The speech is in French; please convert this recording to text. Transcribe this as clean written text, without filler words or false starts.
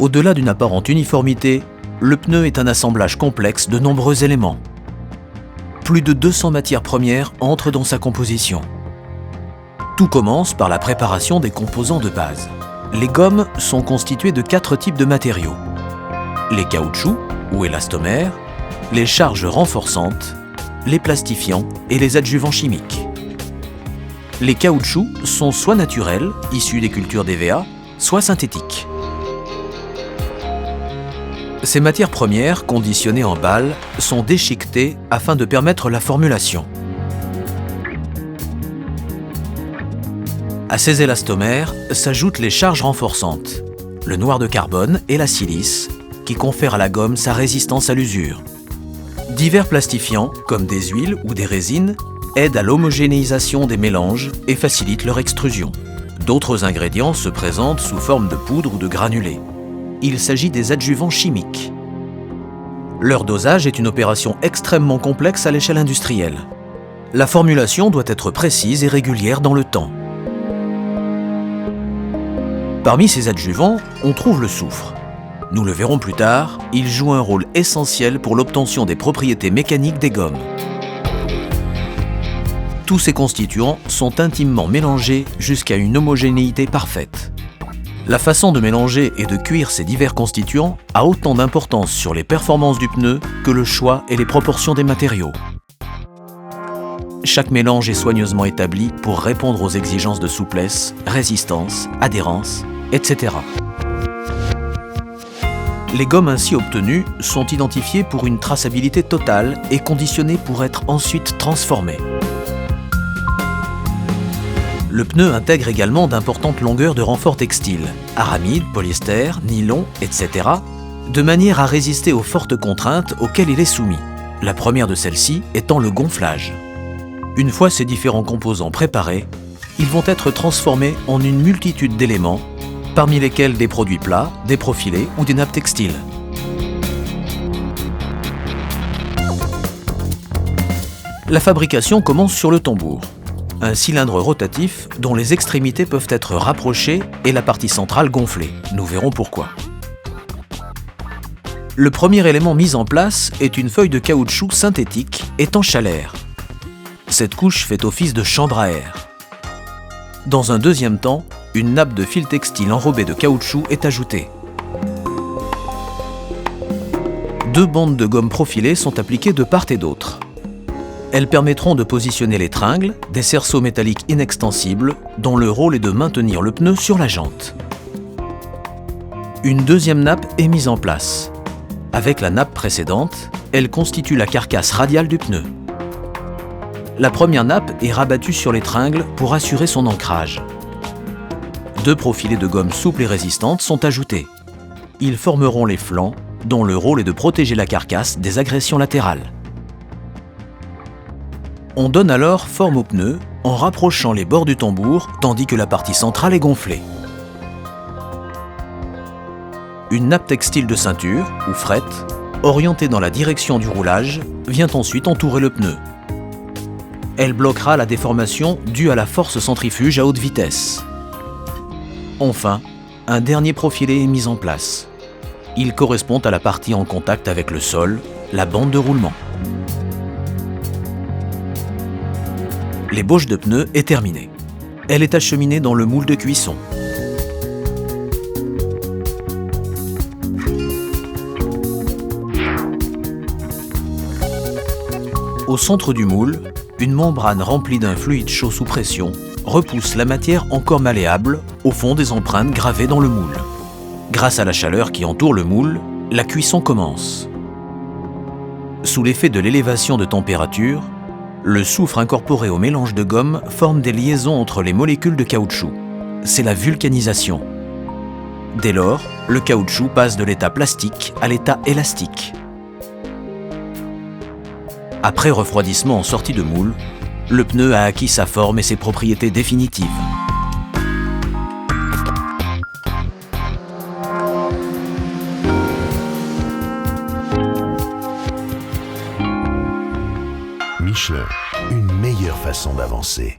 Au-delà d'une apparente uniformité, le pneu est un assemblage complexe de nombreux éléments. Plus de 200 matières premières entrent dans sa composition. Tout commence par la préparation des composants de base. Les gommes sont constituées de 4 types de matériaux. Les caoutchoucs ou élastomères, les charges renforçantes, les plastifiants et les adjuvants chimiques. Les caoutchoucs sont soit naturels, issus des cultures d'EVA, soit synthétiques. Ces matières premières, conditionnées en balles, sont déchiquetées afin de permettre la formulation. À ces élastomères s'ajoutent les charges renforçantes, le noir de carbone et la silice, qui confèrent à la gomme sa résistance à l'usure. Divers plastifiants, comme des huiles ou des résines, aident à l'homogénéisation des mélanges et facilitent leur extrusion. D'autres ingrédients se présentent sous forme de poudre ou de granulés. Il s'agit des adjuvants chimiques. Leur dosage est une opération extrêmement complexe à l'échelle industrielle. La formulation doit être précise et régulière dans le temps. Parmi ces adjuvants, on trouve le soufre. Nous le verrons plus tard, il joue un rôle essentiel pour l'obtention des propriétés mécaniques des gommes. Tous ces constituants sont intimement mélangés jusqu'à une homogénéité parfaite. La façon de mélanger et de cuire ces divers constituants a autant d'importance sur les performances du pneu que le choix et les proportions des matériaux. Chaque mélange est soigneusement établi pour répondre aux exigences de souplesse, résistance, adhérence, etc. Les gommes ainsi obtenues sont identifiées pour une traçabilité totale et conditionnées pour être ensuite transformées. Le pneu intègre également d'importantes longueurs de renfort textile, aramide, polyester, nylon, etc., de manière à résister aux fortes contraintes auxquelles il est soumis. La première de celles-ci étant le gonflage. Une fois ces différents composants préparés, ils vont être transformés en une multitude d'éléments, parmi lesquels des produits plats, des profilés ou des nappes textiles. La fabrication commence sur le tambour. Un cylindre rotatif dont les extrémités peuvent être rapprochées et la partie centrale gonflée. Nous verrons pourquoi. Le premier élément mis en place est une feuille de caoutchouc synthétique étanche à l'air. Cette couche fait office de chambre à air. Dans un deuxième temps, une nappe de fil textile enrobée de caoutchouc est ajoutée. 2 bandes de gomme profilée sont appliquées de part et d'autre. Elles permettront de positionner les tringles, des cerceaux métalliques inextensibles dont le rôle est de maintenir le pneu sur la jante. Une deuxième nappe est mise en place. Avec la nappe précédente, elle constitue la carcasse radiale du pneu. La première nappe est rabattue sur les tringles pour assurer son ancrage. 2 profilés de gomme souple et résistante sont ajoutés. Ils formeront les flancs, dont le rôle est de protéger la carcasse des agressions latérales. On donne alors forme au pneu en rapprochant les bords du tambour tandis que la partie centrale est gonflée. Une nappe textile de ceinture, ou frette, orientée dans la direction du roulage, vient ensuite entourer le pneu. Elle bloquera la déformation due à la force centrifuge à haute vitesse. Enfin, un dernier profilé est mis en place. Il correspond à la partie en contact avec le sol, la bande de roulement. L'ébauche de pneu est terminée. Elle est acheminée dans le moule de cuisson. Au centre du moule, une membrane remplie d'un fluide chaud sous pression repousse la matière encore malléable au fond des empreintes gravées dans le moule. Grâce à la chaleur qui entoure le moule, la cuisson commence. Sous l'effet de l'élévation de température, le soufre incorporé au mélange de gomme forme des liaisons entre les molécules de caoutchouc. C'est la vulcanisation. Dès lors, le caoutchouc passe de l'état plastique à l'état élastique. Après refroidissement en sortie de moule, le pneu a acquis sa forme et ses propriétés définitives. Michelin, une meilleure façon d'avancer.